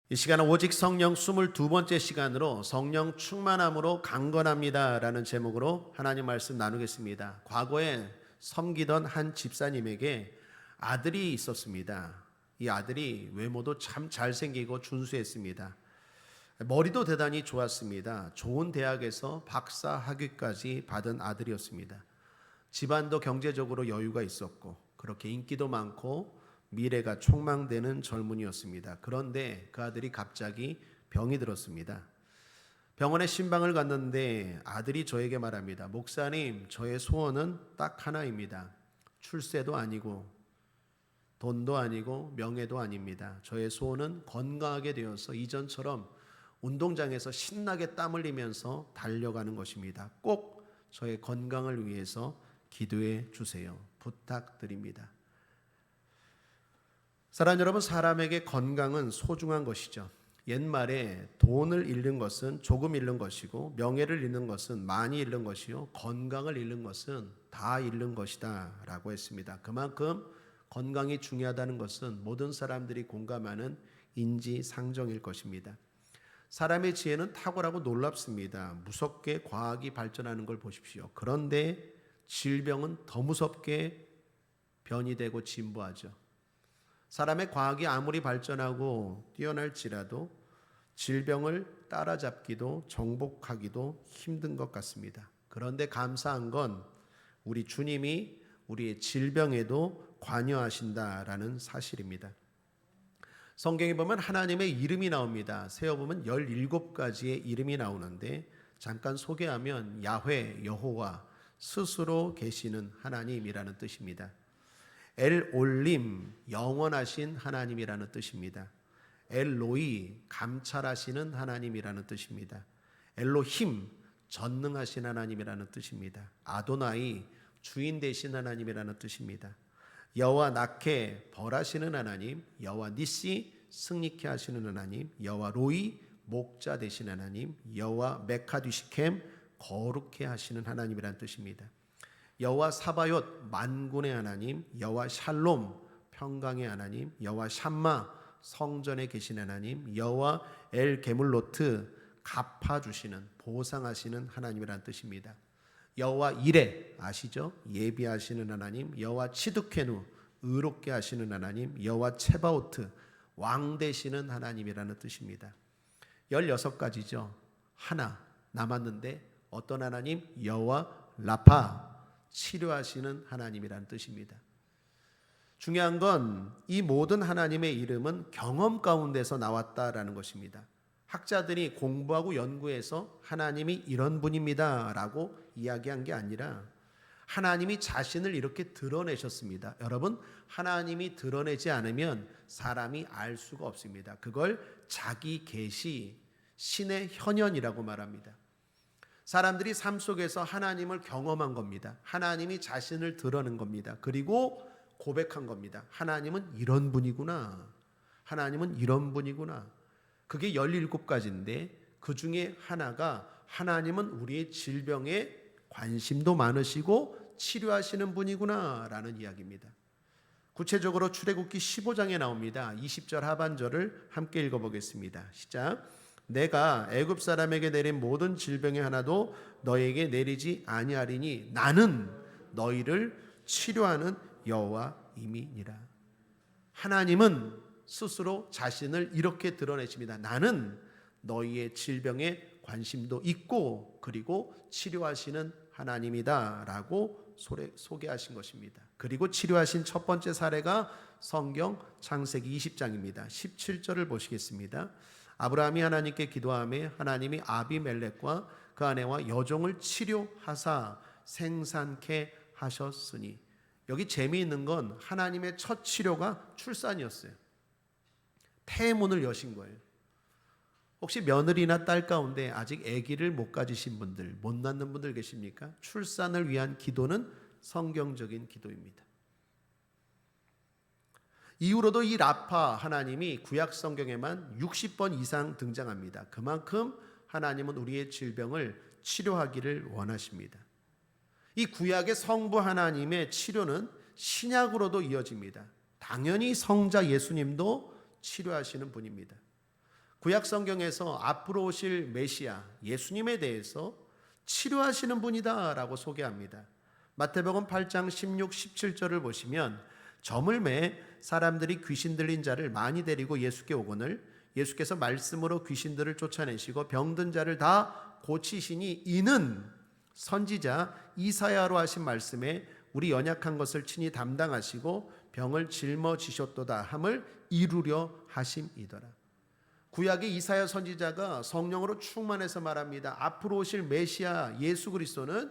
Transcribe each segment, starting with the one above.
이 시간은 오직 성령 22번째 시간으로 성령 충만함으로 강건합니다 라는 제목으로 하나님 말씀 나누겠습니다. 과거에 섬기던 한 집사님에게 아들이 있었습니다. 이 아들이 외모도 참 잘생기고 준수했습니다. 머리도 대단히 좋았습니다. 좋은 대학에서 박사 학위까지 받은 아들이었습니다. 집안도 경제적으로 여유가 있었고 그렇게 인기도 많고 미래가 촉망되는 젊은이였습니다. 그런데 그 아들이 갑자기 병이 들었습니다. 병원에 신방을 갔는데 아들이 저에게 말합니다. 목사님, 저의 소원은 딱 하나입니다. 출세도 아니고 돈도 아니고 명예도 아닙니다. 저의 소원은 건강하게 되어서 이전처럼 운동장에서 신나게 땀 흘리면서 달려가는 것입니다. 꼭 저의 건강을 위해서 기도해 주세요. 부탁드립니다. 사랑하는 여러분, 사람에게 건강은 소중한 것이죠. 옛말에 돈을 잃는 것은 조금 잃는 것이고 명예를 잃는 것은 많이 잃는 것이요 건강을 잃는 것은 다 잃는 것이다 라고 했습니다. 그만큼 건강이 중요하다는 것은 모든 사람들이 공감하는 인지상정일 것입니다. 사람의 지혜는 탁월하고 놀랍습니다. 무섭게 과학이 발전하는 걸 보십시오. 그런데 질병은 더 무섭게 변이되고 진보하죠. 사람의 과학이 아무리 발전하고 뛰어날지라도 질병을 따라잡기도 정복하기도 힘든 것 같습니다. 그런데 감사한 건 우리 주님이 우리의 질병에도 관여하신다라는 사실입니다. 성경에 보면 하나님의 이름이 나옵니다. 세어보면 17가지의 이름이 나오는데 잠깐 소개하면 야훼, 여호와, 스스로 계시는 하나님이라는 뜻입니다. 엘올림, 영원하신 하나님이라는 뜻입니다. 엘로이, 감찰하시는 하나님이라는 뜻입니다. 엘로힘, 전능하신 하나님이라는 뜻입니다. 아도나이, 주인 되신 하나님이라는 뜻입니다. 여호와 나케, 벌하시는 하나님. 여호와 니시, 승리케 하시는 하나님. 여호와 로이, 목자 되신 하나님. 여호와 메카디시켐, 거룩해 하시는 하나님이라는 뜻입니다. 여호와 사바옅, 만군의 하나님. 여호와 샬롬, 평강의 하나님. 여호와 샴마, 성전에 계신 하나님. 여호와 엘 게물로트, 갚아주시는, 보상하시는 하나님이라는 뜻입니다. 여호와 이레, 아시죠? 예비하시는 하나님. 여호와 치두케누, 의롭게 하시는 하나님. 여호와 체바오트, 왕 되시는 하나님이라는 뜻입니다. 16가지죠. 하나 남았는데 어떤 하나님? 여호와 라파, 치료하시는 하나님이라는 뜻입니다. 중요한 건 이 모든 하나님의 이름은 경험 가운데서 나왔다라는 것입니다. 학자들이 공부하고 연구해서 하나님이 이런 분입니다 라고 이야기한 게 아니라 하나님이 자신을 이렇게 드러내셨습니다. 여러분, 하나님이 드러내지 않으면 사람이 알 수가 없습니다. 그걸 자기 계시, 신의 현현이라고 말합니다. 사람들이 삶 속에서 하나님을 경험한 겁니다. 하나님이 자신을 드러낸 겁니다. 그리고 고백한 겁니다. 하나님은 이런 분이구나. 하나님은 이런 분이구나. 그게 17가지인데 그 중에 하나가 하나님은 우리의 질병에 관심도 많으시고 치료하시는 분이구나 라는 이야기입니다. 구체적으로 출애굽기 15장에 나옵니다. 20절 하반절을 함께 읽어보겠습니다. 시작. 내가 애굽 사람에게 내린 모든 질병의 하나도 너에게 내리지 아니하리니 나는 너희를 치료하는 여호와임이니라. 하나님은 스스로 자신을 이렇게 드러내십니다. 나는 너희의 질병에 관심도 있고 그리고 치료하시는 하나님이다 라고 소개하신 것입니다. 그리고 치료하신 첫 번째 사례가 성경 창세기 20장입니다. 17절을 보시겠습니다. 아브라함이 하나님께 기도하며 하나님이 아비멜렉과 그 아내와 여종을 치료하사 생산케 하셨으니, 여기 재미있는 건 하나님의 첫 치료가 출산이었어요. 태문을 여신 거예요. 혹시 며느리나 딸 가운데 아직 아기를 못 가지신 분들, 못 낳는 분들 계십니까? 출산을 위한 기도는 성경적인 기도입니다. 이후로도 이 라파 하나님이 구약 성경에만 60번 이상 등장합니다. 그만큼 하나님은 우리의 질병을 치료하기를 원하십니다. 이 구약의 성부 하나님의 치료는 신약으로도 이어집니다. 당연히 성자 예수님도 치료하시는 분입니다. 구약 성경에서 앞으로 오실 메시아 예수님에 대해서 치료하시는 분이다라고 소개합니다. 마태복음 8장 16, 17절을 보시면 점을 매 사람들이 귀신 들린 자를 많이 데리고 예수께 오거늘 예수께서 말씀으로 귀신들을 쫓아내시고 병든 자를 다 고치시니 이는 선지자 이사야로 하신 말씀에 우리 연약한 것을 친히 담당하시고 병을 짊어지셨도다 함을 이루려 하심이더라. 구약의 이사야 선지자가 성령으로 충만해서 말합니다. 앞으로 오실 메시아 예수 그리스도는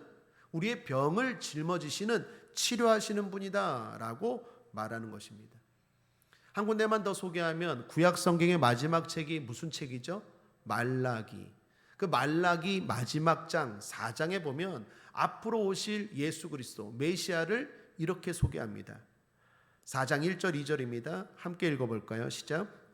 우리의 병을 짊어지시는 치료하시는 분이다 라고 말하는 것입니다. 한 군데만 더 소개하면 구약 성경의 마지막 책이 무슨 책이죠? 말라기. 그 말라기 마지막 장 4장에 보면 앞으로 오실 예수 그리스도 메시아를 이렇게 소개합니다. 4장 1절 2절입니다. 함께 읽어볼까요? 시작.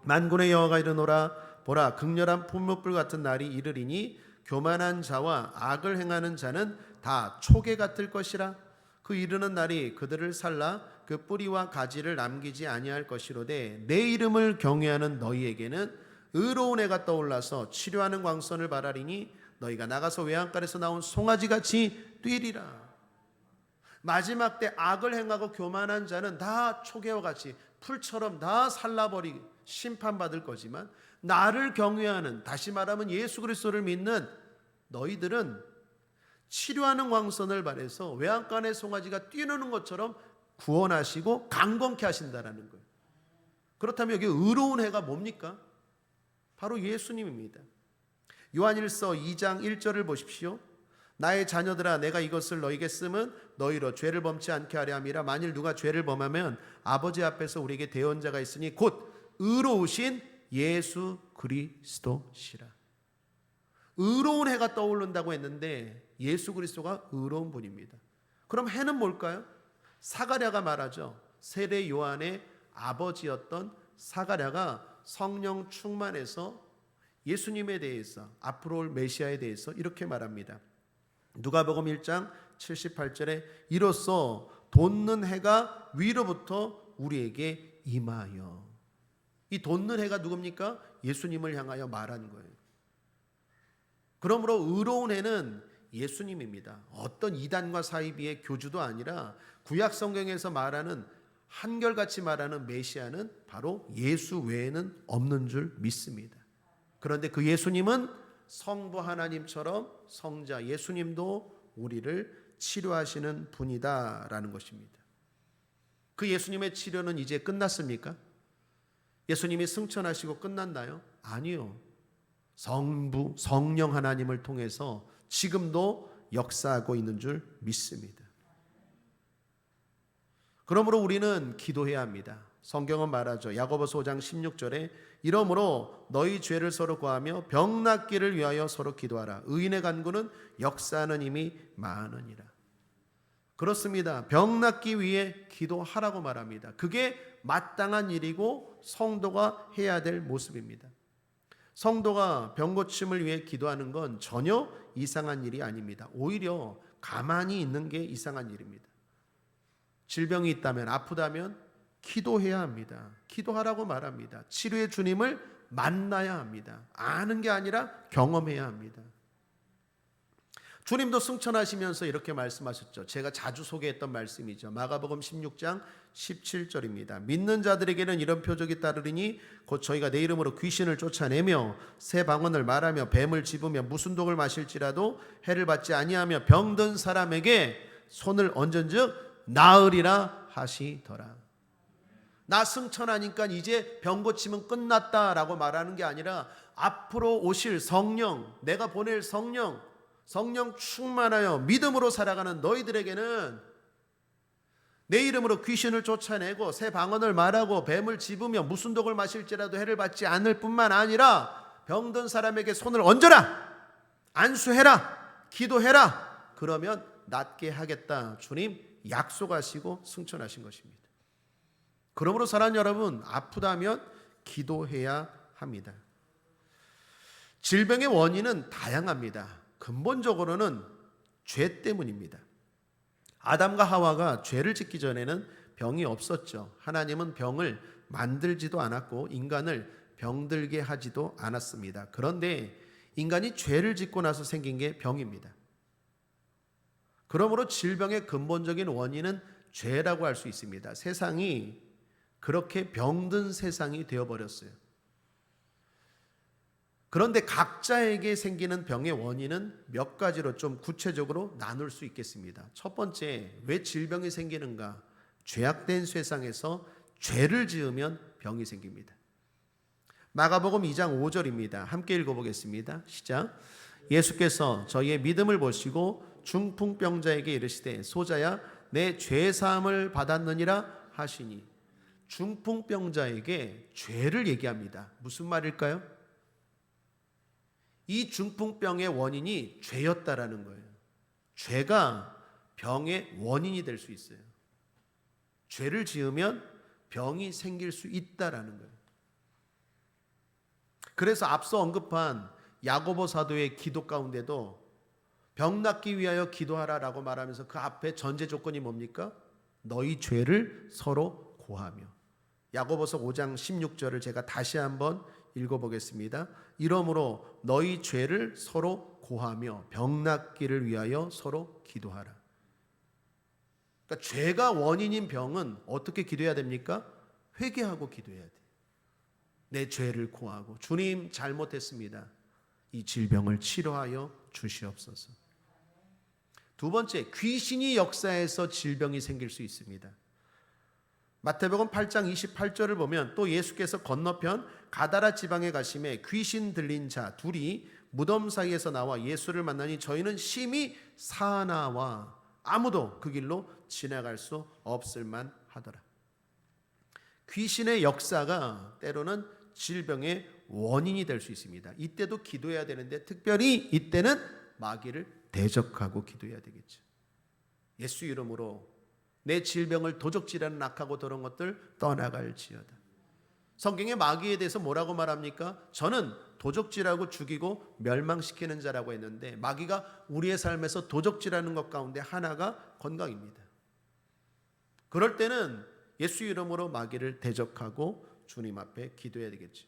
만군의 여호와가 이르노라 보라 극렬한 풍물불 같은 날이 이르리니 교만한 자와 악을 행하는 자는 다 초계 같을 것이라. 그 이르는 날이 그들을 살라 그 뿌리와 가지를 남기지 아니할 것이로되 내 이름을 경외하는 너희에게는 의로운 해가 떠올라서 치료하는 광선을 바라리니 너희가 나가서 외양간에서 나온 송아지같이 뛰리라. 마지막 때 악을 행하고 교만한 자는 다 초계와 같이 풀처럼 다 살라버리고 심판받을 거지만 나를 경외하는, 다시 말하면 예수 그리스도를 믿는 너희들은 치료하는 광선을 발해서 외양간의 송아지가 뛰노는 것처럼 구원하시고 강건케 하신다라는 거예요. 그렇다면 여기 의로운 해가 뭡니까? 바로 예수님입니다. 요한일서 2장 1절을 보십시오. 나의 자녀들아 내가 이것을 너희에게 쓰면 너희로 죄를 범치 않게 하려 함이라. 만일 누가 죄를 범하면 아버지 앞에서 우리에게 대언자가 있으니 곧 의로우신 예수 그리스도시라. 의로운 해가 떠오른다고 했는데 예수 그리스도가 의로운 분입니다. 그럼 해는 뭘까요? 사가랴가 말하죠. 세례 요한의 아버지였던 사가랴가 성령 충만해서 예수님에 대해서 앞으로 올 메시아에 대해서 이렇게 말합니다. 누가복음 1장 78절에 이로써 돋는 해가 위로부터 우리에게 임하여. 이 돋는 해가 누굽니까? 예수님을 향하여 말하는 거예요. 그러므로 의로운 해는 예수님입니다. 어떤 이단과 사이비의 교주도 아니라 구약 성경에서 말하는 한결같이 말하는 메시아는 바로 예수 외에는 없는 줄 믿습니다. 그런데 그 예수님은 성부 하나님처럼 성자 예수님도 우리를 치료하시는 분이다라는 것입니다. 그 예수님의 치료는 이제 끝났습니까? 예수님이 승천하시고 끝났나요? 아니요. 성부, 성령 하나님을 통해서 지금도 역사하고 있는 줄 믿습니다. 그러므로 우리는 기도해야 합니다. 성경은 말하죠. 야고보서 5장 16절에 이러므로 너희 죄를 서로 구하며 병 낫기를 위하여 서로 기도하라. 의인의 간구는 역사하는 힘이 많으니라. 그렇습니다. 병 낫기 위해 기도하라고 말합니다. 그게 마땅한 일이고 성도가 해야 될 모습입니다. 성도가 병 고침을 위해 기도하는 건 전혀 이상한 일이 아닙니다. 오히려 가만히 있는 게 이상한 일입니다. 질병이 있다면, 아프다면 기도해야 합니다. 기도하라고 말합니다. 치료의 주님을 만나야 합니다. 아는 게 아니라 경험해야 합니다. 주님도 승천하시면서 이렇게 말씀하셨죠. 제가 자주 소개했던 말씀이죠. 마가복음 16장 17절입니다. 믿는 자들에게는 이런 표적이 따르리니 곧 저희가 내 이름으로 귀신을 쫓아내며 새 방언을 말하며 뱀을 집으며 무슨 독을 마실지라도 해를 받지 아니하며 병든 사람에게 손을 얹은즉 나으리라 하시더라. 나 승천하니까 이제 병 고침은 끝났다라고 말하는 게 아니라 앞으로 오실 성령, 내가 보낼 성령 충만하여 믿음으로 살아가는 너희들에게는 내 이름으로 귀신을 쫓아내고 새 방언을 말하고 뱀을 집으며 무슨 독을 마실지라도 해를 받지 않을 뿐만 아니라 병든 사람에게 손을 얹어라, 안수해라, 기도해라, 그러면 낫게 하겠다. 주님 약속하시고 승천하신 것입니다. 그러므로 사랑하는 여러분, 아프다면 기도해야 합니다. 질병의 원인은 다양합니다. 근본적으로는 죄 때문입니다. 아담과 하와가 죄를 짓기 전에는 병이 없었죠. 하나님은 병을 만들지도 않았고 인간을 병들게 하지도 않았습니다. 그런데 인간이 죄를 짓고 나서 생긴 게 병입니다. 그러므로 질병의 근본적인 원인은 죄라고 할 수 있습니다. 세상이 그렇게 병든 세상이 되어버렸어요. 그런데 각자에게 생기는 병의 원인은 몇 가지로 좀 구체적으로 나눌 수 있겠습니다. 첫 번째, 왜 질병이 생기는가? 죄악된 세상에서 죄를 지으면 병이 생깁니다. 마가복음 2장 5절입니다. 함께 읽어보겠습니다. 시작. 예수께서 저희의 믿음을 보시고 중풍병자에게 이르시되 소자야 내 죄사함을 받았느니라 하시니, 중풍병자에게 죄를 얘기합니다. 무슨 말일까요? 이 중풍병의 원인이 죄였다라는 거예요. 죄가 병의 원인이 될 수 있어요. 죄를 지으면 병이 생길 수 있다라는 거예요. 그래서 앞서 언급한 야고보 사도의 기도 가운데도 병 낫기 위하여 기도하라라고 말하면서 그 앞에 전제 조건이 뭡니까? 너희 죄를 서로 고하며. 야고보서 5장 16절을 제가 다시 한번 읽어보겠습니다. 이러므로 너희 죄를 서로 고하며 병 낫기를 위하여 서로 기도하라. 그러니까 죄가 원인인 병은 어떻게 기도해야 됩니까? 회개하고 기도해야 돼요. 내 죄를 고하고 주님 잘못했습니다. 이 질병을 치료하여 주시옵소서. 두 번째, 귀신이 역사해서 질병이 생길 수 있습니다. 마태복음 8장 28절을 보면 또 예수께서 건너편 가다라 지방에 가심에 귀신 들린 자 둘이 무덤 사이에서 나와 예수를 만나니 저희는 심히 사나와 아무도 그 길로 지나갈 수 없을 만하더라. 귀신의 역사가 때로는 질병의 원인이 될 수 있습니다. 이때도 기도해야 되는데 특별히 이때는 마귀를 대적하고 기도해야 되겠죠. 예수 이름으로 내 질병을 도적질하는 악하고 더러운 것들 떠나갈지어다. 성경에 마귀에 대해서 뭐라고 말합니까? 저는 도적질하고 죽이고 멸망시키는 자라고 했는데 마귀가 우리의 삶에서 도적질하는 것 가운데 하나가 건강입니다. 그럴 때는 예수 이름으로 마귀를 대적하고 주님 앞에 기도해야 되겠죠.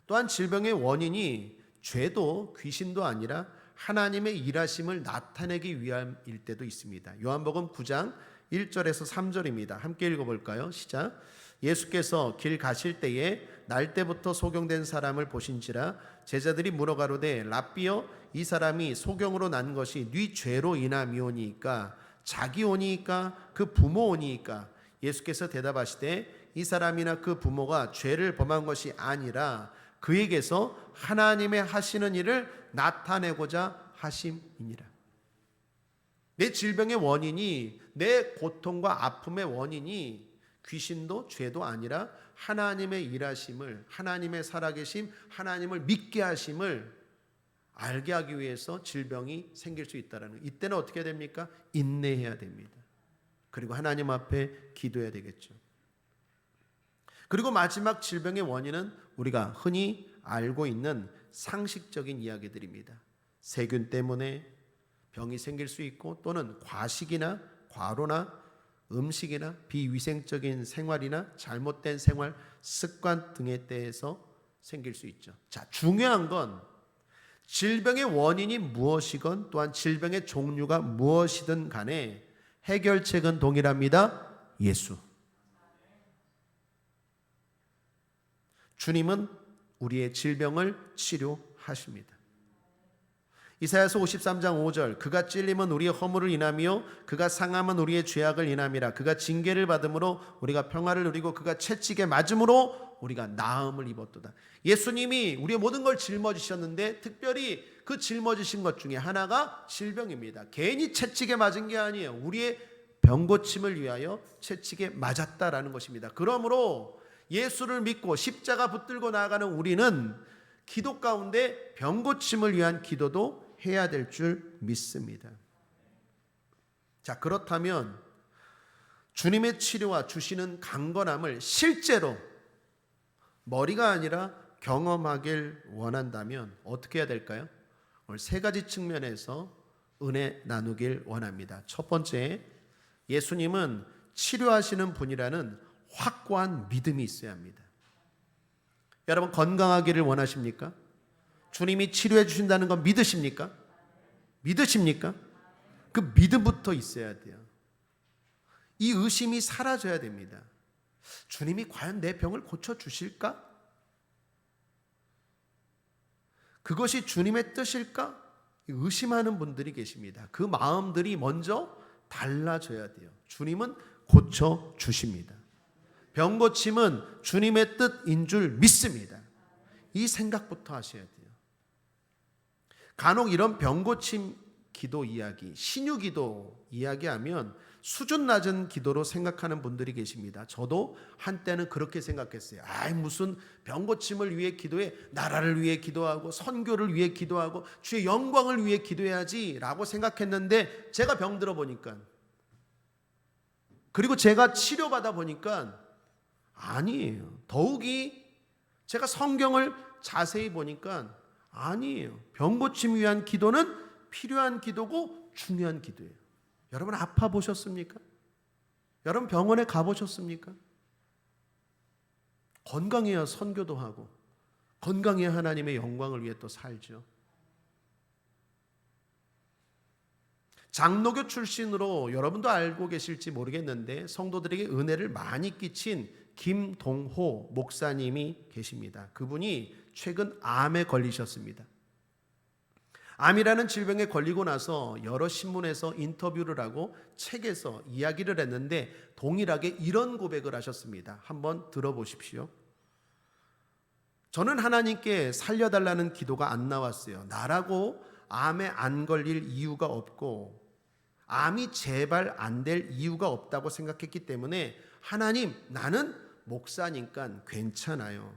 또한 질병의 원인이 죄도 귀신도 아니라 하나님의 일하심을 나타내기 위함일 때도 있습니다. 요한복음 9장 1절에서 3절입니다. 함께 읽어볼까요? 시작. 예수께서 길 가실 때에 날 때부터 소경된 사람을 보신지라 제자들이 물어가로되 랍비여 이 사람이 소경으로 난 것이 네 죄로 인함이오니이까 자기 오니이까 그 부모 오니이까 예수께서 대답하시되 이 사람이나 그 부모가 죄를 범한 것이 아니라 그에게서 하나님의 하시는 일을 나타내고자 하심이니라. 내 질병의 원인이, 내 고통과 아픔의 원인이 귀신도 죄도 아니라 하나님의 일하심을, 하나님의 살아계심, 하나님을 믿게 하심을 알게 하기 위해서 질병이 생길 수 있다는 거예요. 이때는 어떻게 됩니까? 인내해야 됩니다. 그리고 하나님 앞에 기도해야 되겠죠. 그리고 마지막 질병의 원인은 우리가 흔히 알고 있는 상식적인 이야기들입니다. 세균 때문에 병이 생길 수 있고 또는 과식이나 과로나 음식이나 비위생적인 생활이나 잘못된 생활 습관 등에 대해서 생길 수 있죠. 자, 중요한 건 질병의 원인이 무엇이건 또한 질병의 종류가 무엇이든 간에 해결책은 동일합니다. 예수. 주님은 우리의 질병을 치료하십니다. 이사야서 53장 5절 그가 찔림은 우리의 허물을 인하며 그가 상함은 우리의 죄악을 인함이라. 그가 징계를 받음으로 우리가 평화를 누리고 그가 채찍에 맞음으로 우리가 나음을 입었도다. 예수님이 우리의 모든 걸 짊어지셨는데 특별히 그 짊어지신 것 중에 하나가 질병입니다. 괜히 채찍에 맞은 게 아니에요. 우리의 병고침을 위하여 채찍에 맞았다라는 것입니다. 그러므로 예수를 믿고 십자가 붙들고 나아가는 우리는 기도 가운데 병고침을 위한 기도도 해야 될 줄 믿습니다. 자, 그렇다면 주님의 치료와 주시는 강건함을 실제로 머리가 아니라 경험하길 원한다면 어떻게 해야 될까요? 오늘 세 가지 측면에서 은혜 나누길 원합니다. 첫 번째, 예수님은 치료하시는 분이라는 확고한 믿음이 있어야 합니다. 여러분 건강하기를 원하십니까? 주님이 치료해 주신다는 거 믿으십니까? 믿으십니까? 그 믿음부터 있어야 돼요. 이 의심이 사라져야 됩니다. 주님이 과연 내 병을 고쳐주실까? 그것이 주님의 뜻일까? 의심하는 분들이 계십니다. 그 마음들이 먼저 달라져야 돼요. 주님은 고쳐주십니다. 병 고침은 주님의 뜻인 줄 믿습니다. 이 생각부터 하셔야 돼요. 간혹 이런 병 고침 기도 이야기, 신유 기도 이야기하면 수준 낮은 기도로 생각하는 분들이 계십니다. 저도 한때는 그렇게 생각했어요. 무슨 병 고침을 위해 기도해, 나라를 위해 기도하고 선교를 위해 기도하고 주의 영광을 위해 기도해야지 라고 생각했는데 제가 병들어 보니까, 그리고 제가 치료받아 보니까 아니에요. 더욱이 제가 성경을 자세히 보니까 아니에요. 병 고침 위한 기도는 필요한 기도고 중요한 기도예요. 여러분 아파 보셨습니까? 여러분 병원에 가보셨습니까? 건강해야 선교도 하고 건강해야 하나님의 영광을 위해 또 살죠. 장로교 출신으로 여러분도 알고 계실지 모르겠는데 성도들에게 은혜를 많이 끼친 김동호 목사님이 계십니다. 그분이 최근 암에 걸리셨습니다. 암이라는 질병에 걸리고 나서 여러 신문에서 인터뷰를 하고 책에서 이야기를 했는데 동일하게 이런 고백을 하셨습니다. 한번 들어보십시오. 저는 하나님께 살려달라는 기도가 안 나왔어요. 나라고 암에 안 걸릴 이유가 없고 암이 제발 안 될 이유가 없다고 생각했기 때문에 하나님, 나는 목사니까 괜찮아요.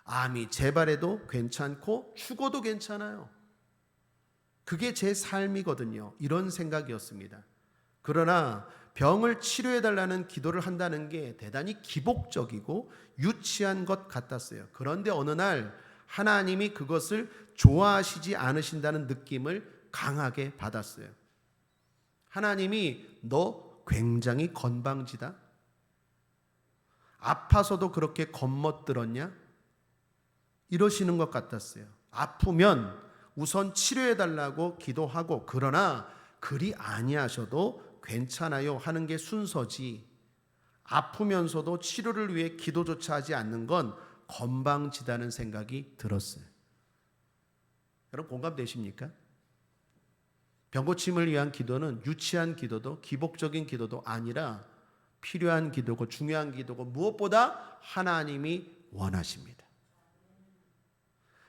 암이 재발해도 괜찮고 죽어도 괜찮아요. 그게 제 삶이거든요. 이런 생각이었습니다. 그러나 병을 치료해달라는 기도를 한다는 게 대단히 기복적이고 유치한 것 같았어요. 그런데 어느 날 하나님이 그것을 좋아하시지 않으신다는 느낌을 강하게 받았어요. 하나님이 너 굉장히 건방지다? 아파서도 그렇게 겁먹들었냐? 이러시는 것 같았어요. 아프면 우선 치료해달라고 기도하고 그러나 그리 아니하셔도 괜찮아요 하는 게 순서지, 아프면서도 치료를 위해 기도조차 하지 않는 건 건방지다는 생각이 들었어요. 여러분 공감되십니까? 병고침을 위한 기도는 유치한 기도도 기복적인 기도도 아니라 필요한 기도고 중요한 기도고 무엇보다 하나님이 원하십니다.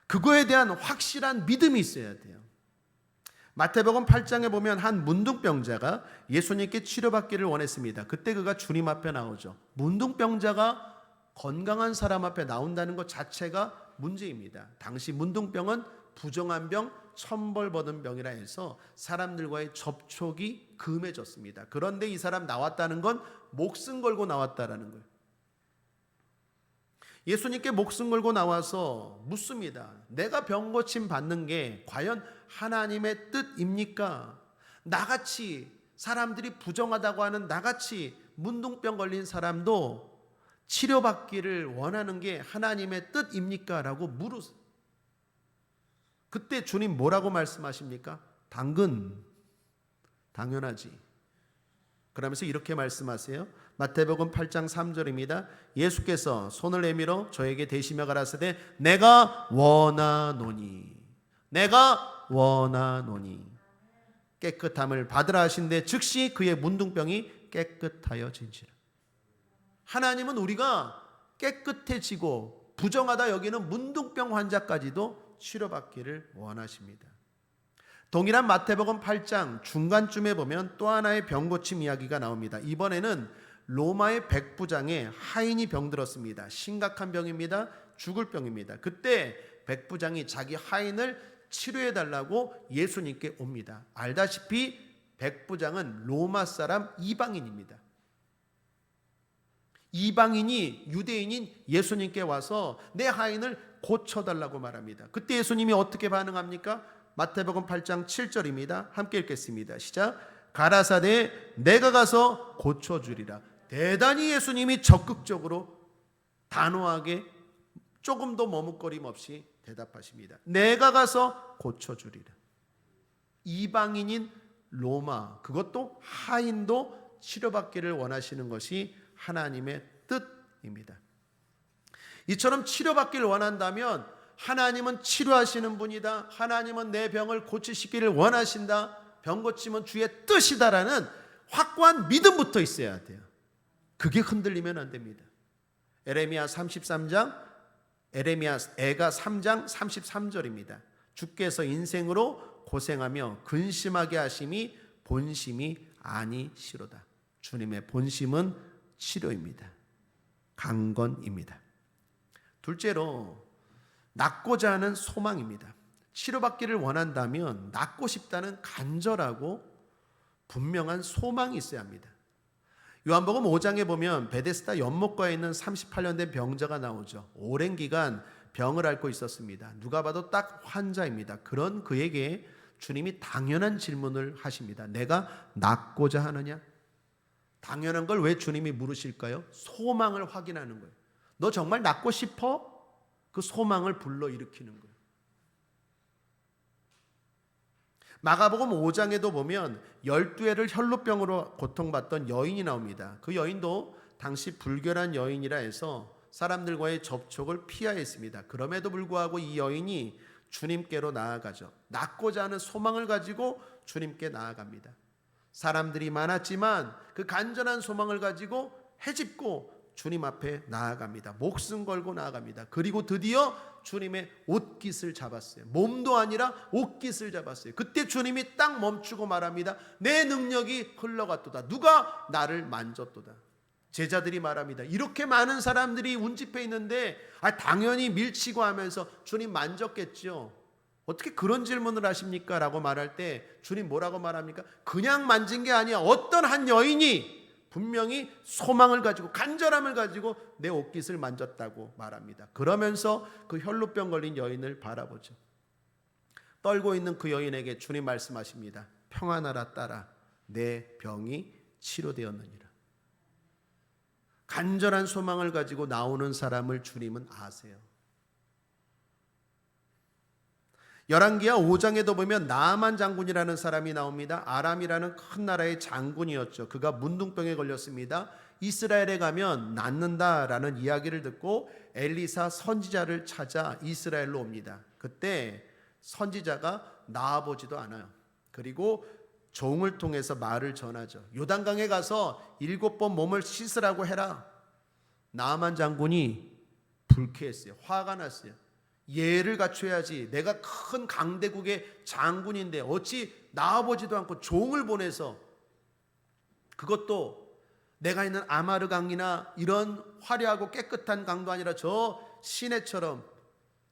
그거에 대한 확실한 믿음이 있어야 돼요. 마태복음 8장에 보면 한 문둥병자가 예수님께 치료받기를 원했습니다. 그때 그가 주님 앞에 나오죠. 문둥병자가 건강한 사람 앞에 나온다는 것 자체가 문제입니다. 당시 문둥병은 부정한 병, 천벌받은 병이라 해서 사람들과의 접촉이 금해졌습니다. 그런데 이 사람 나왔다는 건 목숨 걸고 나왔다라는 거예요. 예수님께 목숨 걸고 나와서 묻습니다. 내가 병 고침 받는 게 과연 하나님의 뜻입니까? 나같이 사람들이 부정하다고 하는 나같이 문둥병 걸린 사람도 치료받기를 원하는 게 하나님의 뜻입니까? 라고 물으세요. 그때 주님 뭐라고 말씀하십니까? 당연하지. 그러면서 이렇게 말씀하세요. 마태복음 8장 3절입니다. 예수께서 손을 내밀어 저에게 대시며 가라사대 내가 원하노니 깨끗함을 받으라 하신대 즉시 그의 문둥병이 깨끗하여진지라. 하나님은 우리가 깨끗해지고 부정하다 여기는 문둥병 환자까지도 치료받기를 원하십니다. 동일한 마태복음 8장 중간쯤에 보면 또 하나의 병고침 이야기가 나옵니다. 이번에는 로마의 백부장에 하인이 병들었습니다. 심각한 병입니다. 죽을 병입니다. 그때 백부장이 자기 하인을 치료해달라고 예수님께 옵니다. 알다시피 백부장은 로마 사람 이방인입니다. 이방인이 유대인인 예수님께 와서 내 하인을 고쳐달라고 말합니다. 그때 예수님이 어떻게 반응합니까? 마태복음 8장 7절입니다. 함께 읽겠습니다. 시작. 가라사대 내가 가서 고쳐주리라. 대단히 예수님이 적극적으로 단호하게 조금도 머뭇거림 없이 대답하십니다. 내가 가서 고쳐주리라. 이방인인 로마, 그것도 하인도 치료받기를 원하시는 것이 하나님의 뜻입니다. 이처럼 치료받기를 원한다면 하나님은 치료하시는 분이다, 하나님은 내 병을 고치시기를 원하신다, 병 고침은 주의 뜻이다라는 확고한 믿음부터 있어야 돼요. 그게 흔들리면 안 됩니다. 에레미야 33장, 에레미야가 3장 33절입니다. 주께서 인생으로 고생하며 근심하게 하심이 본심이 아니시로다. 주님의 본심은 치료입니다. 강건입니다. 둘째로 낫고자 하는 소망입니다. 치료받기를 원한다면 낫고 싶다는 간절하고 분명한 소망이 있어야 합니다. 요한복음 5장에 보면 베데스다 연못가에 있는 38년 된 병자가 나오죠. 오랜 기간 병을 앓고 있었습니다. 누가 봐도 딱 환자입니다. 그런 그에게 주님이 당연한 질문을 하십니다. 내가 낫고자 하느냐? 당연한 걸 왜 주님이 물으실까요? 소망을 확인하는 거예요. 너 정말 낫고 싶어? 그 소망을 불러일으키는 거예요. 마가복음 5장에도 보면 12해를 혈루병으로 고통받던 여인이 나옵니다. 그 여인도 당시 불결한 여인이라 해서 사람들과의 접촉을 피하였습니다. 그럼에도 불구하고 이 여인이 주님께로 나아가죠. 낫고자 하는 소망을 가지고 주님께 나아갑니다. 사람들이 많았지만 그 간절한 소망을 가지고 헤집고 주님 앞에 나아갑니다. 목숨 걸고 나아갑니다. 그리고 드디어 주님의 옷깃을 잡았어요. 몸도 아니라 옷깃을 잡았어요. 그때 주님이 딱 멈추고 말합니다. 내 능력이 흘러갔도다. 누가 나를 만졌도다. 제자들이 말합니다. 이렇게 많은 사람들이 운집해 있는데 당연히 밀치고 하면서 주님 만졌겠죠. 어떻게 그런 질문을 하십니까? 라고 말할 때 주님 뭐라고 말합니까? 그냥 만진 게 아니야. 어떤 한 여인이 분명히 소망을 가지고 간절함을 가지고 내 옷깃을 만졌다고 말합니다. 그러면서 그 혈루병 걸린 여인을 바라보죠. 떨고 있는 그 여인에게 주님 말씀하십니다. 평안하라 딸아, 내 병이 치료되었느니라. 간절한 소망을 가지고 나오는 사람을 주님은 아세요. 열왕기하 5장에도 보면 나아만 장군이라는 사람이 나옵니다. 아람이라는 큰 나라의 장군이었죠. 그가 문둥병에 걸렸습니다. 이스라엘에 가면 낫는다라는 이야기를 듣고 엘리사 선지자를 찾아 이스라엘로 옵니다. 그때 선지자가 나아보지도 않아요. 그리고 종을 통해서 말을 전하죠. 요단강에 가서 7번 몸을 씻으라고 해라. 나아만 장군이 불쾌했어요. 화가 났어요. 예를 갖춰야지. 내가 큰 강대국의 장군인데 어찌 나와보지도 않고 종을 보내서, 그것도 내가 있는 아마르 강이나 이런 화려하고 깨끗한 강도 아니라 저 시내처럼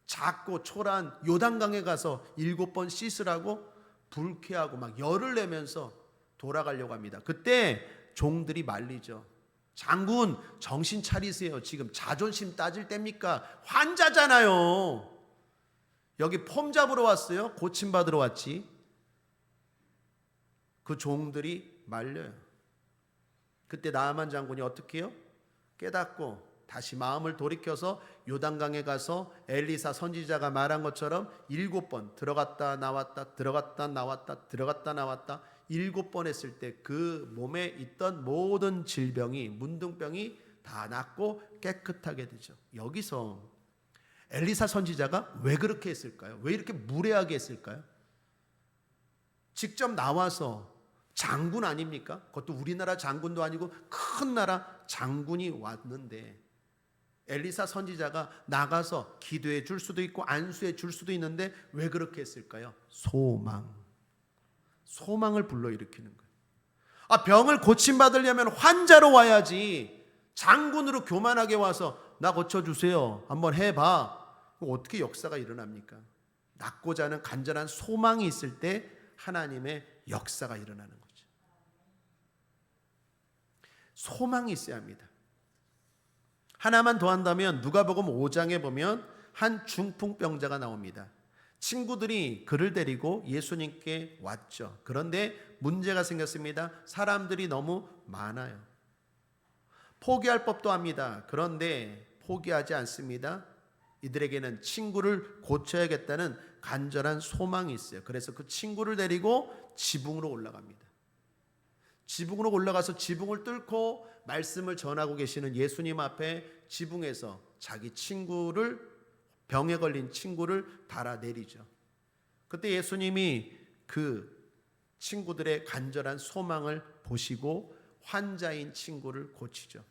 작고 초라한 요단강에 가서 7번 씻으라고 불쾌하고 막 열을 내면서 돌아가려고 합니다. 그때 종들이 말리죠. 장군 정신 차리세요. 지금 자존심 따질 때입니까? 환자잖아요. 여기 폼 잡으러 왔어요? 고침받으러 왔지. 그 종들이 말려요. 그때 나아만 장군이 어떻게 해요? 깨닫고 다시 마음을 돌이켜서 요단강에 가서 엘리사 선지자가 말한 것처럼 7번 들어갔다 나왔다 들어갔다 나왔다 들어갔다 나왔다 7번 했을 때 그 몸에 있던 모든 질병이, 문둥병이 다 낫고 깨끗하게 되죠. 여기서 엘리사 선지자가 왜 그렇게 했을까요? 왜 이렇게 무례하게 했을까요? 직접 나와서, 장군 아닙니까? 그것도 우리나라 장군도 아니고 큰 나라 장군이 왔는데 엘리사 선지자가 나가서 기도해 줄 수도 있고 안수해 줄 수도 있는데 왜 그렇게 했을까요? 소망을 불러일으키는 거예요. 병을 고침받으려면 환자로 와야지. 장군으로 교만하게 와서 나 고쳐주세요, 한번 해봐. 어떻게 역사가 일어납니까? 낫고자 하는 간절한 소망이 있을 때 하나님의 역사가 일어나는 거죠. 소망이 있어야 합니다. 하나만 더 한다면 누가복음 5장에 보면 한 중풍병자가 나옵니다. 친구들이 그를 데리고 예수님께 왔죠. 그런데 문제가 생겼습니다. 사람들이 너무 많아요. 포기할 법도 합니다. 그런데 포기하지 않습니다. 이들에게는 친구를 고쳐야겠다는 간절한 소망이 있어요. 그래서 그 친구를 데리고 지붕으로 올라갑니다. 지붕으로 올라가서 지붕을 뚫고 말씀을 전하고 계시는 예수님 앞에 지붕에서 자기 친구를, 병에 걸린 친구를 달아내리죠. 그때 예수님이 그 친구들의 간절한 소망을 보시고 환자인 친구를 고치죠.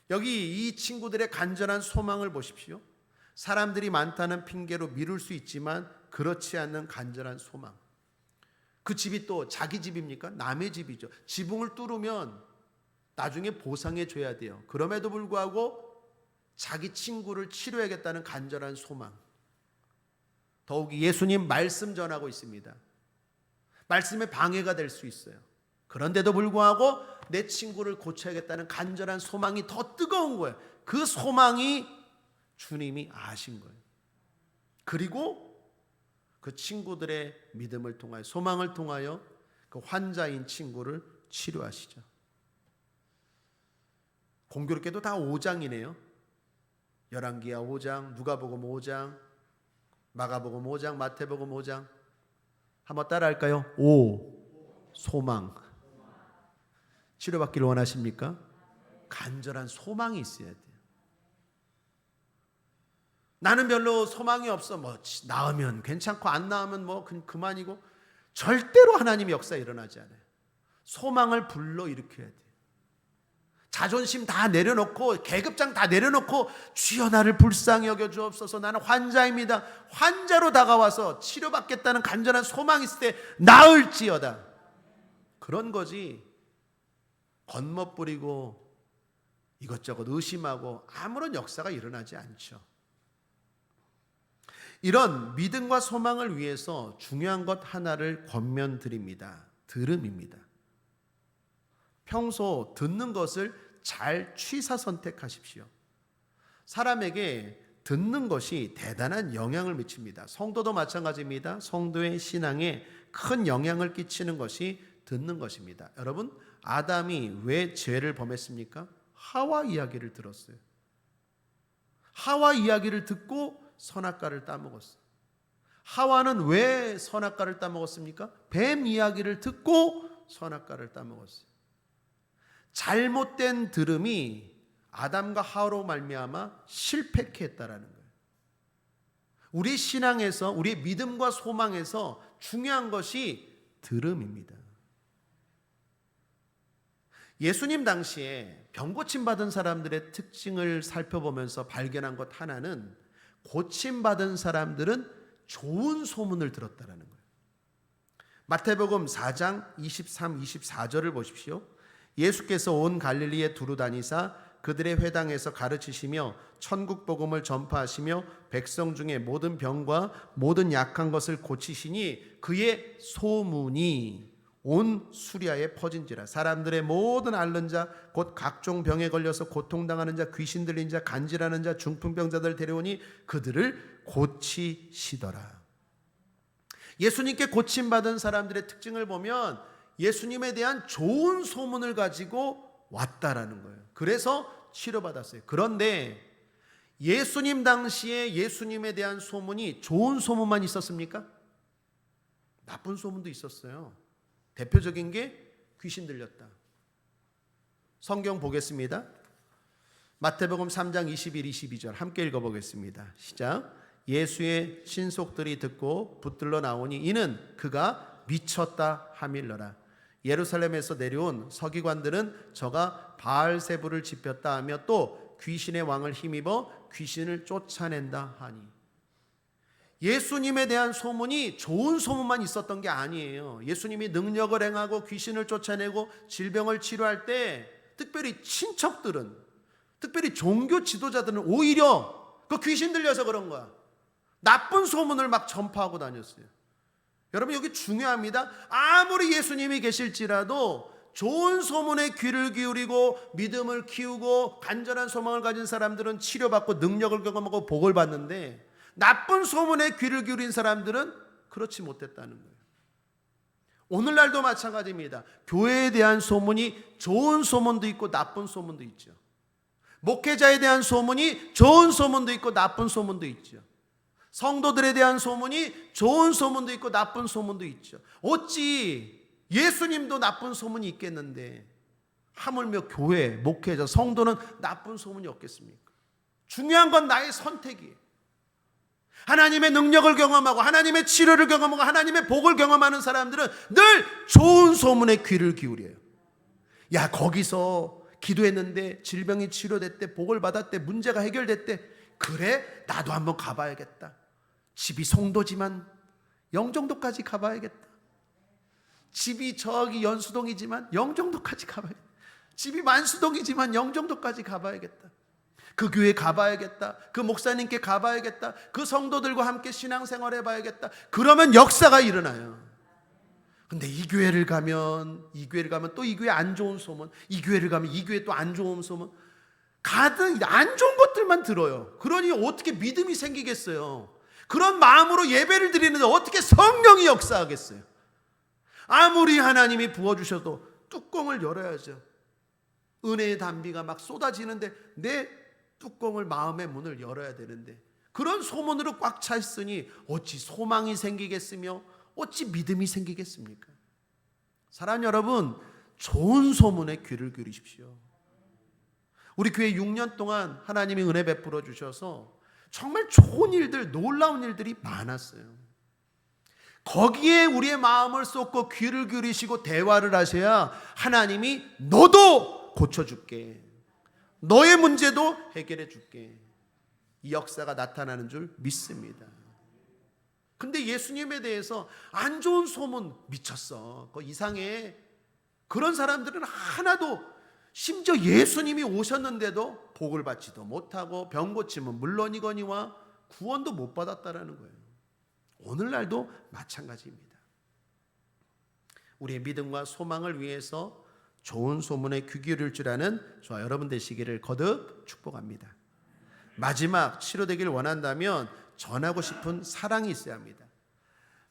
여기 이 친구들의 간절한 소망을 보십시오. 사람들이 많다는 핑계로 미룰 수 있지만 그렇지 않는 간절한 소망. 그 집이 또 자기 집입니까? 남의 집이죠. 지붕을 뚫으면 나중에 보상해 줘야 돼요. 그럼에도 불구하고 자기 친구를 치료해야겠다는 간절한 소망. 더욱이 예수님 말씀 전하고 있습니다. 말씀에 방해가 될 수 있어요. 그런데도 불구하고 내 친구를 고쳐야겠다는 간절한 소망이 더 뜨거운 거예요. 그 소망이 주님이 아신 거예요. 그리고 그 친구들의 믿음을 통하여, 소망을 통하여 그 환자인 친구를 치료하시죠. 공교롭게도 다 5장이네요. 열왕기하 5장, 누가복음 5장, 마가복음 5장, 마태복음 5장. 한번 따라할까요? 5. 소망. 치료받기를 원하십니까? 간절한 소망이 있어야 돼요. 나는 별로 소망이 없어. 나으면 괜찮고 안 나으면 그만이고. 절대로 하나님의 역사 일어나지 않아요. 소망을 불러일으켜야 돼요. 자존심 다 내려놓고, 계급장 다 내려놓고, 주여 나를 불쌍히 여겨 주옵소서, 나는 환자입니다. 환자로 다가와서 치료받겠다는 간절한 소망이 있을 때 나을지어다. 그런 거지. 겉멋부리고 이것저것 의심하고 아무런 역사가 일어나지 않죠. 이런 믿음과 소망을 위해서 중요한 것 하나를 권면드립니다. 들음입니다. 평소 듣는 것을 잘 취사 선택하십시오. 사람에게 듣는 것이 대단한 영향을 미칩니다. 성도도 마찬가지입니다. 성도의 신앙에 큰 영향을 끼치는 것이 듣는 것입니다. 여러분, 아담이 왜 죄를 범했습니까? 하와 이야기를 들었어요. 하와 이야기를 듣고 선악과를 따먹었어요. 하와는 왜 선악과를 따먹었습니까? 뱀 이야기를 듣고 선악과를 따먹었어요. 잘못된 들음이 아담과 하와로 말미암아 실패케 했다라는 거예요. 우리 신앙에서, 우리의 믿음과 소망에서 중요한 것이 들음입니다. 예수님 당시에 병 고침받은 사람들의 특징을 살펴보면서 발견한 것 하나는, 고침받은 사람들은 좋은 소문을 들었다는 거예요. 마태복음 4장 23, 24절을 보십시오. 예수께서 온 갈릴리에 두루 다니사 그들의 회당에서 가르치시며 천국 복음을 전파하시며 백성 중에 모든 병과 모든 약한 것을 고치시니 그의 소문이 온 수리아에 퍼진지라. 사람들의 모든 앓는 자, 곧 각종 병에 걸려서 고통당하는 자, 귀신 들린 자, 간질하는 자, 중풍병자들 데려오니 그들을 고치시더라. 예수님께 고침받은 사람들의 특징을 보면 예수님에 대한 좋은 소문을 가지고 왔다라는 거예요. 그래서 치료받았어요. 그런데 예수님 당시에 예수님에 대한 소문이 좋은 소문만 있었습니까? 나쁜 소문도 있었어요. 대표적인 게 귀신 들렸다. 성경 보겠습니다. 마태복음 3장 21, 22절 함께 읽어보겠습니다. 시작. 예수의 신속들이 듣고 붙들러 나오니 이는 그가 미쳤다 하밀러라. 예루살렘에서 내려온 서기관들은 저가 바알세불을 지폈다 하며 또 귀신의 왕을 힘입어 귀신을 쫓아낸다 하니. 예수님에 대한 소문이 좋은 소문만 있었던 게 아니에요. 예수님이 능력을 행하고 귀신을 쫓아내고 질병을 치료할 때 특별히 친척들은, 특별히 종교 지도자들은 오히려 그 귀신 들려서 그런 거야, 나쁜 소문을 막 전파하고 다녔어요. 여러분, 여기 중요합니다. 아무리 예수님이 계실지라도 좋은 소문에 귀를 기울이고 믿음을 키우고 간절한 소망을 가진 사람들은 치료받고 능력을 경험하고 복을 받는데, 나쁜 소문에 귀를 기울인 사람들은 그렇지 못했다는 거예요. 오늘날도 마찬가지입니다. 교회에 대한 소문이 좋은 소문도 있고 나쁜 소문도 있죠. 목회자에 대한 소문이 좋은 소문도 있고 나쁜 소문도 있죠. 성도들에 대한 소문이 좋은 소문도 있고 나쁜 소문도 있죠. 어찌 예수님도 나쁜 소문이 있겠는데 하물며 교회, 목회자, 성도는 나쁜 소문이 없겠습니까? 중요한 건 나의 선택이에요. 하나님의 능력을 경험하고 하나님의 치료를 경험하고 하나님의 복을 경험하는 사람들은 늘 좋은 소문에 귀를 기울여요. 야, 거기서 기도했는데 질병이 치료됐대, 복을 받았대, 문제가 해결됐대. 그래, 나도 한번 가봐야겠다. 집이 송도지만 영종도까지 가봐야겠다. 집이 저기 연수동이지만 영종도까지 가봐야겠다. 집이 만수동이지만 영종도까지 가봐야겠다. 그 교회 가봐야겠다. 그 목사님께 가봐야겠다. 그 성도들과 함께 신앙생활 해봐야겠다. 그러면 역사가 일어나요. 근데 이 교회를 가면 또 이 교회 안 좋은 소문, 이 교회를 가면 이 교회 또 안 좋은 소문, 가든 안 좋은 것들만 들어요. 그러니 어떻게 믿음이 생기겠어요? 그런 마음으로 예배를 드리는데 어떻게 성령이 역사하겠어요? 아무리 하나님이 부어주셔도 뚜껑을 열어야죠. 은혜의 단비가 막 쏟아지는데 내 뚜껑을, 마음의 문을 열어야 되는데 그런 소문으로 꽉 차 있으니 어찌 소망이 생기겠으며 어찌 믿음이 생기겠습니까? 사랑하는 여러분, 좋은 소문에 귀를 기울이십시오. 우리 교회 6년 동안 하나님이 은혜 베풀어 주셔서 정말 좋은 일들, 놀라운 일들이 많았어요. 거기에 우리의 마음을 쏟고 귀를 기울이시고 대화를 하셔야 하나님이 너도 고쳐줄게, 너의 문제도 해결해 줄게, 이 역사가 나타나는 줄 믿습니다. 근데 예수님에 대해서 안 좋은 소문, 미쳤어, 그거 이상해, 그런 사람들은 하나도, 심지어 예수님이 오셨는데도 복을 받지도 못하고 병 고침은 물론이거니와 구원도 못 받았다라는 거예요. 오늘날도 마찬가지입니다. 우리의 믿음과 소망을 위해서 좋은 소문에 귀 기울일 줄 아는 저와 여러분 되시기를 거듭 축복합니다. 마지막 치료되길 원한다면 전하고 싶은 사랑이 있어야 합니다.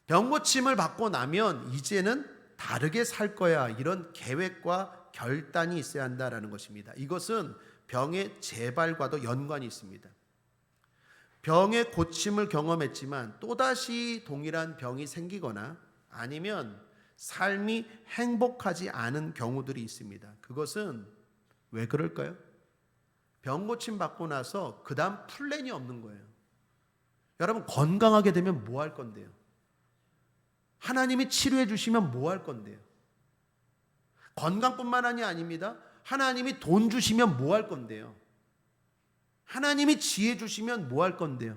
병 고침을 받고 나면 이제는 다르게 살 거야, 이런 계획과 결단이 있어야 한다라는 것입니다. 이것은 병의 재발과도 연관이 있습니다. 병의 고침을 경험했지만 또다시 동일한 병이 생기거나 아니면 삶이 행복하지 않은 경우들이 있습니다. 그것은 왜 그럴까요? 병 고침 받고 나서 그 다음 플랜이 없는 거예요. 여러분, 건강하게 되면 뭐 할 건데요? 하나님이 치료해 주시면 뭐 할 건데요? 건강뿐만이 아닙니다. 하나님이 돈 주시면 뭐 할 건데요? 하나님이 지혜 주시면 뭐 할 건데요?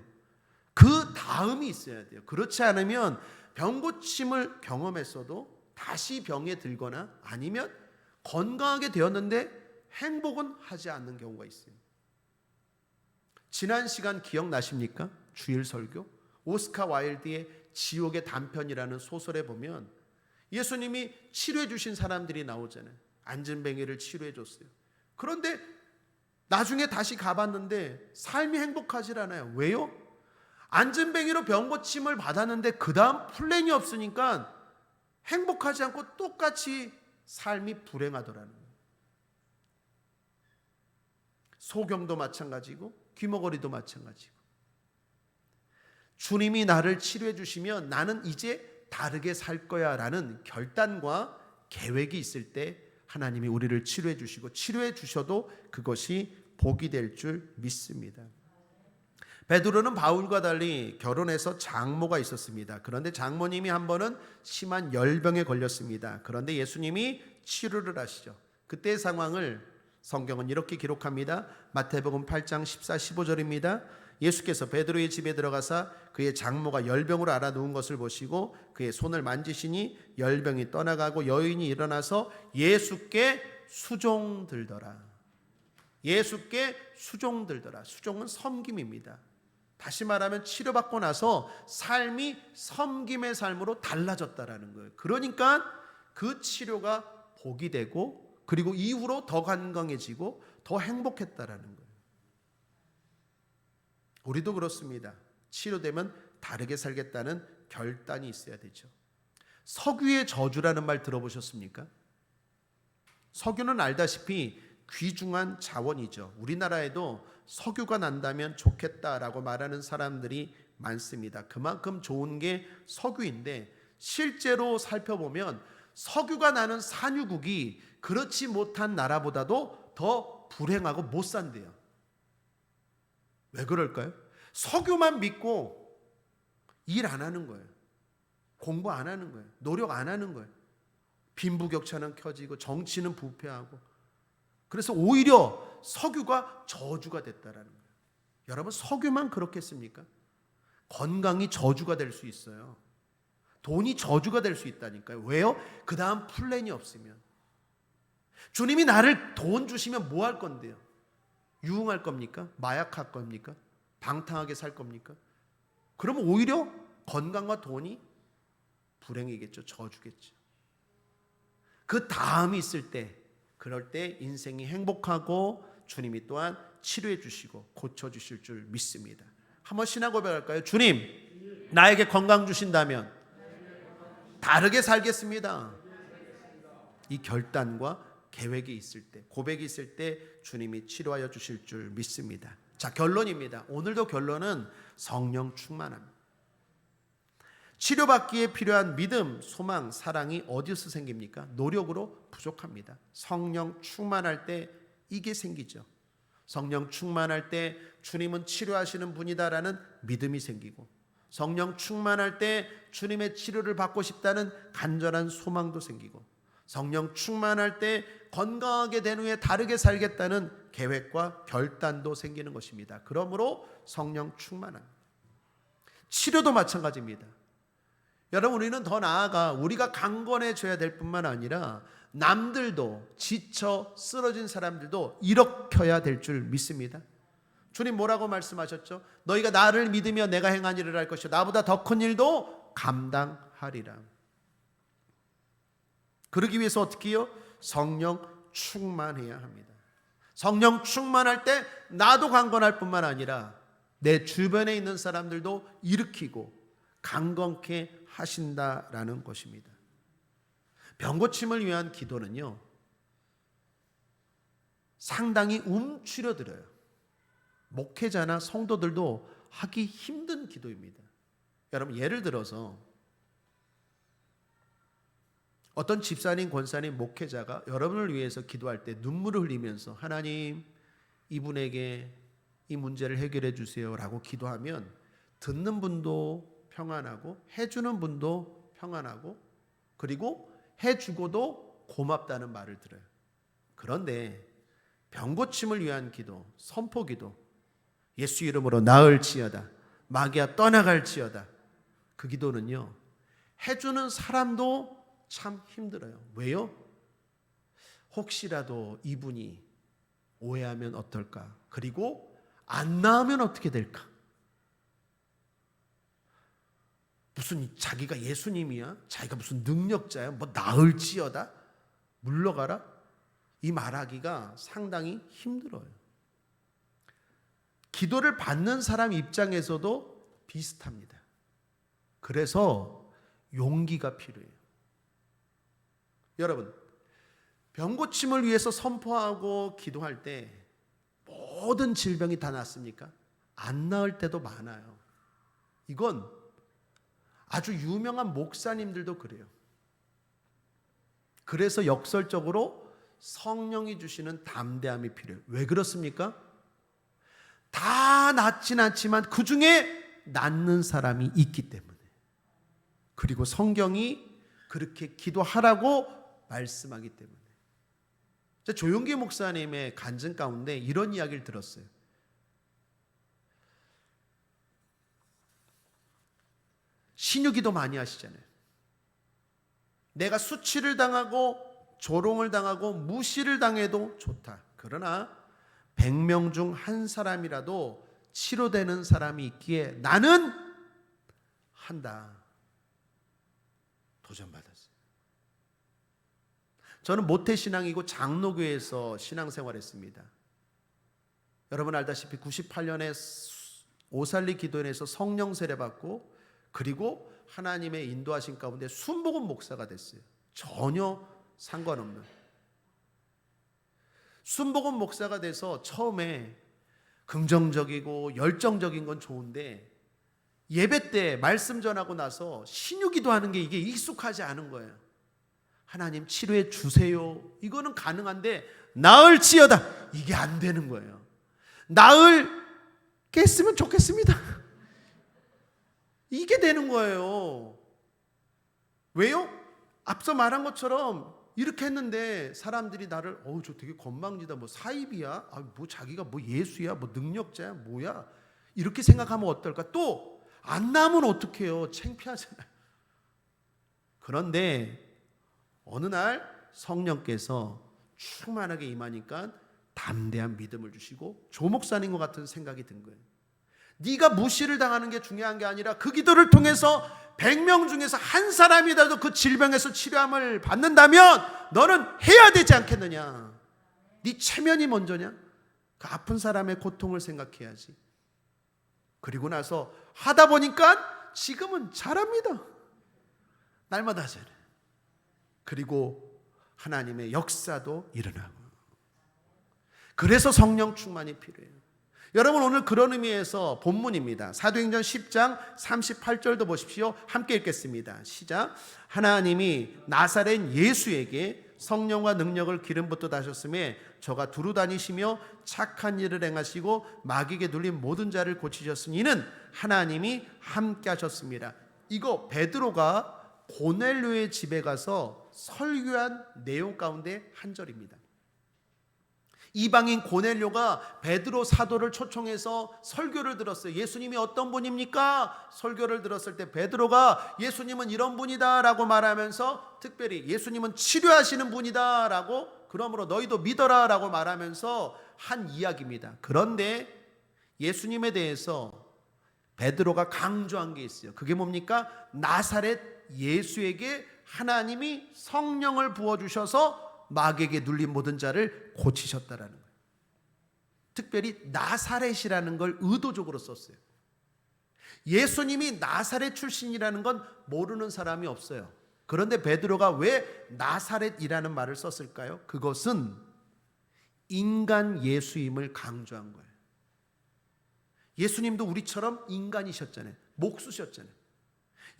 그 다음이 있어야 돼요. 그렇지 않으면 병 고침을 경험했어도 다시 병에 들거나 아니면 건강하게 되었는데 행복은 하지 않는 경우가 있어요. 지난 시간 기억나십니까? 주일 설교 오스카 와일드의 지옥의 단편이라는 소설에 보면 예수님이 치료해 주신 사람들이 나오잖아요. 안진뱅이를 치료해 줬어요. 그런데 나중에 다시 가봤는데 삶이 행복하지 않아요. 왜요? 안진뱅이로 병 고침을 받았는데 그 다음 플랜이 없으니까 행복하지 않고 똑같이 삶이 불행하더라는 거예요. 소경도 마찬가지고 귀머거리도 마찬가지고, 주님이 나를 치료해 주시면 나는 이제 다르게 살 거야 라는 결단과 계획이 있을 때 하나님이 우리를 치료해 주시고, 치료해 주셔도 그것이 복이 될 줄 믿습니다. 베드로는 바울과 달리 결혼해서 장모가 있었습니다. 그런데 장모님이 한 번은 심한 열병에 걸렸습니다. 그런데 예수님이 치료를 하시죠. 그때의 상황을 성경은 이렇게 기록합니다. 마태복음 8장 14, 15절입니다. 예수께서 베드로의 집에 들어가사 그의 장모가 열병으로 앓아 누운 것을 보시고 그의 손을 만지시니 열병이 떠나가고 여인이 일어나서 예수께 수종들더라. 예수께 수종들더라. 수종은 섬김입니다. 다시 말하면 치료받고 나서 삶이 섬김의 삶으로 달라졌다라는 거예요. 그러니까 그 치료가 복이 되고 그리고 이후로 더 건강해지고 더 행복했다라는 거예요. 우리도 그렇습니다. 치료되면 다르게 살겠다는 결단이 있어야 되죠. 석유의 저주라는 말 들어보셨습니까? 석유는 알다시피 귀중한 자원이죠. 우리나라에도 석유가 난다면 좋겠다라고 말하는 사람들이 많습니다. 그만큼 좋은 게 석유인데 실제로 살펴보면 석유가 나는 산유국이 그렇지 못한 나라보다도 더 불행하고 못 산대요. 왜 그럴까요? 석유만 믿고 일 안 하는 거예요. 공부 안 하는 거예요. 노력 안 하는 거예요. 빈부격차는 켜지고 정치는 부패하고, 그래서 오히려 석유가 저주가 됐다라는 거예요. 여러분, 석유만 그렇겠습니까? 건강이 저주가 될 수 있어요. 돈이 저주가 될 수 있다니까요. 왜요? 그 다음 플랜이 없으면. 주님이 나를 돈 주시면 뭐 할 건데요? 유흥할 겁니까? 마약할 겁니까? 방탕하게 살 겁니까? 그러면 오히려 건강과 돈이 불행이겠죠. 저주겠죠. 그 다음이 있을 때, 그럴 때 인생이 행복하고 주님이 또한 치료해 주시고 고쳐 주실 줄 믿습니다. 한번 신앙 고백할까요? 주님, 나에게 건강 주신다면 다르게 살겠습니다. 이 결단과 계획이 있을 때, 고백이 있을 때 주님이 치료하여 주실 줄 믿습니다. 자, 결론입니다. 오늘도 결론은 성령 충만함. 치료받기에 필요한 믿음, 소망, 사랑이 어디서 생깁니까? 노력으로 부족합니다. 성령 충만할 때 이게 생기죠. 성령 충만할 때 주님은 치료하시는 분이다라는 믿음이 생기고, 성령 충만할 때 주님의 치료를 받고 싶다는 간절한 소망도 생기고, 성령 충만할 때 건강하게 된 후에 다르게 살겠다는 계획과 결단도 생기는 것입니다. 그러므로 성령 충만함. 치료도 마찬가지입니다. 여러분, 우리는 더 나아가 우리가 강건해져야 될 뿐만 아니라 남들도, 지쳐 쓰러진 사람들도 일으켜야 될 줄 믿습니다. 주님 뭐라고 말씀하셨죠? 너희가 나를 믿으며 내가 행한 일을 할 것이요 나보다 더 큰 일도 감당하리라. 그러기 위해서 어떻게 해요? 성령 충만해야 합니다. 성령 충만할 때 나도 강건할 뿐만 아니라 내 주변에 있는 사람들도 일으키고 강건케 하신다라는 것입니다. 병고침을 위한 기도는요, 상당히 움츠려들어요. 목회자나 성도들도 하기 힘든 기도입니다. 여러분, 예를 들어서 어떤 집사님, 권사님, 목회자가 여러분을 위해서 기도할 때 눈물을 흘리면서 하나님, 이분에게 이 문제를 해결해 주세요 라고 기도하면 듣는 분도 평안하고 해주는 분도 평안하고, 그리고 해주고도 고맙다는 말을 들어요. 그런데 병고침을 위한 기도, 선포기도, 예수 이름으로 나을지어다, 마귀야 떠나갈지어다, 그 기도는요, 해주는 사람도 참 힘들어요. 왜요? 혹시라도 이분이 오해하면 어떨까? 그리고 안 나으면 어떻게 될까? 무슨 자기가 예수님이야? 자기가 무슨 능력자야? 뭐 나을지어다? 물러가라? 이 말하기가 상당히 힘들어요. 기도를 받는 사람 입장에서도 비슷합니다. 그래서 용기가 필요해요. 여러분, 병고침을 위해서 선포하고 기도할 때 모든 질병이 다 낫습니까? 안 나을 때도 많아요. 이건 아주 유명한 목사님들도 그래요. 그래서 역설적으로 성령이 주시는 담대함이 필요해요. 왜 그렇습니까? 다 낫진 않지만 그 중에 낫는 사람이 있기 때문에. 그리고 성경이 그렇게 기도하라고 말씀하기 때문에. 조용기 목사님의 간증 가운데 이런 이야기를 들었어요. 신유기도 많이 하시잖아요. 내가 수치를 당하고 조롱을 당하고 무시를 당해도 좋다. 그러나 100명 중 한 사람이라도 치료되는 사람이 있기에 나는 한다. 도전받았어요. 저는 모태신앙이고 장로교에서 신앙생활했습니다. 여러분 알다시피 98년에 오살리 기도원에서 성령 세례받고, 그리고 하나님의 인도하신 가운데 순복음 목사가 됐어요. 전혀 상관없는. 순복음 목사가 돼서 처음에 긍정적이고 열정적인 건 좋은데 예배 때 말씀 전하고 나서 신유기도 하는 게 이게 익숙하지 않은 거예요. 하나님 치료해 주세요. 이거는 가능한데 나을지어다. 이게 안 되는 거예요. 나을겠으면 좋겠습니다. 이게 되는 거예요. 왜요? 앞서 말한 것처럼 이렇게 했는데 사람들이 나를 저 되게 건방지다. 뭐 사입이야? 뭐 자기가 뭐 예수야? 뭐 능력자야? 뭐야? 이렇게 생각하면 어떨까? 또 안 나면 어떡해요? 창피하잖아요. 그런데 어느 날 성령께서 충만하게 임하니까 담대한 믿음을 주시고 조목사님 것 같은 생각이 든 거예요. 네가 무시를 당하는 게 중요한 게 아니라 그 기도를 통해서 100명 중에서 한 사람이라도 그 질병에서 치료함을 받는다면 너는 해야 되지 않겠느냐. 네 체면이 먼저냐? 그 아픈 사람의 고통을 생각해야지. 그리고 나서 하다 보니까 지금은 잘합니다. 날마다 잘해. 그리고 하나님의 역사도 일어나고. 그래서 성령 충만이 필요해요. 여러분, 오늘 그런 의미에서 본문입니다. 사도행전 10장 38절도 보십시오. 함께 읽겠습니다. 시작. 하나님이 나사렛 예수에게 성령과 능력을 기름 붓듯 하셨음에 저가 두루 다니시며 착한 일을 행하시고 마귀에게 눌린 모든 자를 고치셨으니 이는 하나님이 함께 하셨습니다. 이거 베드로가 고넬료의 집에 가서 설교한 내용 가운데 한 절입니다. 이방인 고넬료가 베드로 사도를 초청해서 설교를 들었어요. 예수님이 어떤 분입니까? 설교를 들었을 때 베드로가 예수님은 이런 분이다 라고 말하면서, 특별히 예수님은 치료하시는 분이다 라고, 그러므로 너희도 믿어라 라고 말하면서 한 이야기입니다. 그런데 예수님에 대해서 베드로가 강조한 게 있어요. 그게 뭡니까? 나사렛 예수에게 하나님이 성령을 부어주셔서 마귀에게 눌린 모든 자를 고치셨다라는 거예요. 특별히 나사렛이라는 걸 의도적으로 썼어요. 예수님이 나사렛 출신이라는 건 모르는 사람이 없어요. 그런데 베드로가 왜 나사렛이라는 말을 썼을까요? 그것은 인간 예수임을 강조한 거예요. 예수님도 우리처럼 인간이셨잖아요. 목수셨잖아요.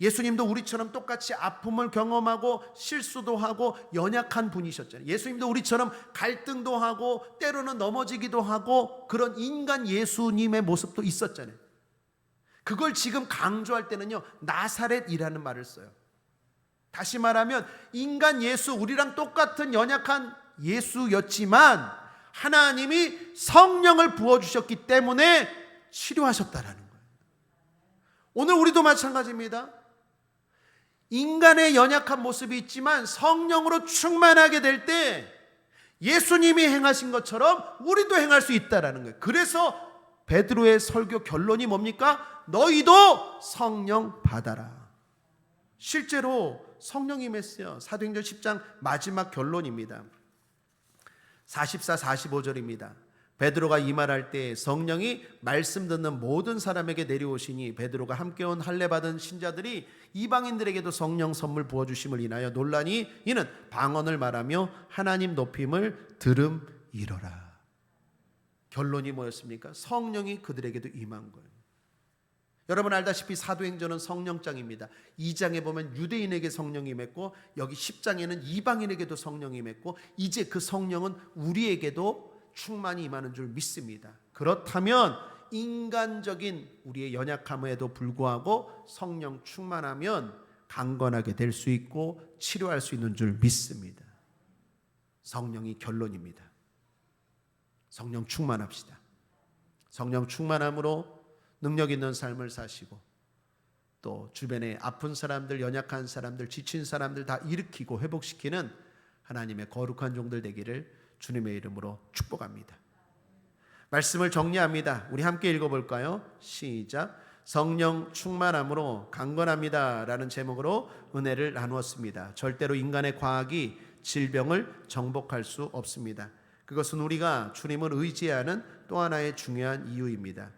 예수님도 우리처럼 똑같이 아픔을 경험하고 실수도 하고 연약한 분이셨잖아요. 예수님도 우리처럼 갈등도 하고 때로는 넘어지기도 하고 그런 인간 예수님의 모습도 있었잖아요. 그걸 지금 강조할 때는요, 나사렛이라는 말을 써요. 다시 말하면 인간 예수, 우리랑 똑같은 연약한 예수였지만 하나님이 성령을 부어주셨기 때문에 치료하셨다라는 거예요. 오늘 우리도 마찬가지입니다. 인간의 연약한 모습이 있지만 성령으로 충만하게 될 때 예수님이 행하신 것처럼 우리도 행할 수 있다라는 거예요. 그래서 베드로의 설교 결론이 뭡니까? 너희도 성령 받아라. 실제로 성령이 임했어요. 사도행전 10장 마지막 결론입니다. 44, 45절입니다. 베드로가 이 말할 때 성령이 말씀 듣는 모든 사람에게 내려오시니 베드로가 함께 온 할례 받은 신자들이 이방인들에게도 성령 선물 부어주심을 인하여 논란이 이는 방언을 말하며 하나님 높임을 들음이로라. 결론이 뭐였습니까? 성령이 그들에게도 임한 거예요. 여러분 알다시피 사도행전은 성령장입니다. 2장에 보면 유대인에게 성령이 임했고 여기 10장에는 이방인에게도 성령이 임했고 이제 그 성령은 우리에게도 충만히 임하는 줄 믿습니다. 그렇다면 인간적인 우리의 연약함에도 불구하고 성령 충만하면 강건하게 될 수 있고 치료할 수 있는 줄 믿습니다. 성령이 결론입니다. 성령 충만합시다. 성령 충만함으로 능력 있는 삶을 사시고 또 주변에 아픈 사람들, 연약한 사람들, 지친 사람들 다 일으키고 회복시키는 하나님의 거룩한 종들 되기를 주님의 이름으로 축복합니다. 말씀을 정리합니다. 우리 함께 읽어볼까요? 시작. 성령 충만함으로 강건합니다 라는 제목으로 은혜를 나누었습니다. 절대로 인간의 과학이 질병을 정복할 수 없습니다. 그것은 우리가 주님을 의지하는 또 하나의 중요한 이유입니다.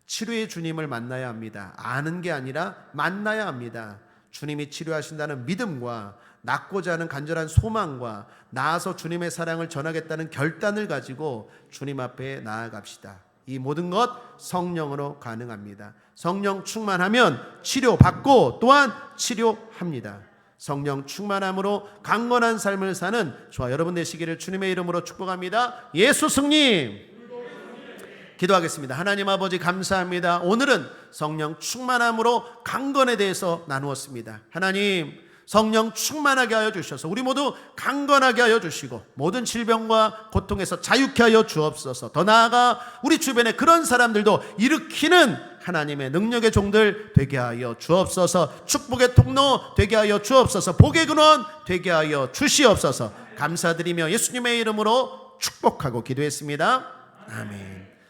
치료의 주님을 만나야 합니다. 아는 게 아니라 만나야 합니다. 주님이 치료하신다는 믿음과 낫고자 하는 간절한 소망과 나아서 주님의 사랑을 전하겠다는 결단을 가지고 주님 앞에 나아갑시다. 이 모든 것 성령으로 가능합니다. 성령 충만하면 치료받고 또한 치료합니다. 성령 충만함으로 강건한 삶을 사는 저와 여러분 되시기를 주님의 이름으로 축복합니다. 예수 승리! 기도하겠습니다. 하나님 아버지 감사합니다. 오늘은 성령 충만함으로 강건에 대해서 나누었습니다. 하나님, 성령 충만하게 하여 주셔서 우리 모두 강건하게 하여 주시고 모든 질병과 고통에서 자유케 하여 주옵소서. 더 나아가 우리 주변에 그런 사람들도 일으키는 하나님의 능력의 종들 되게 하여 주옵소서. 축복의 통로 되게 하여 주옵소서. 복의 근원 되게 하여 주시옵소서. 감사드리며 예수님의 이름으로 축복하고 기도했습니다. 아멘.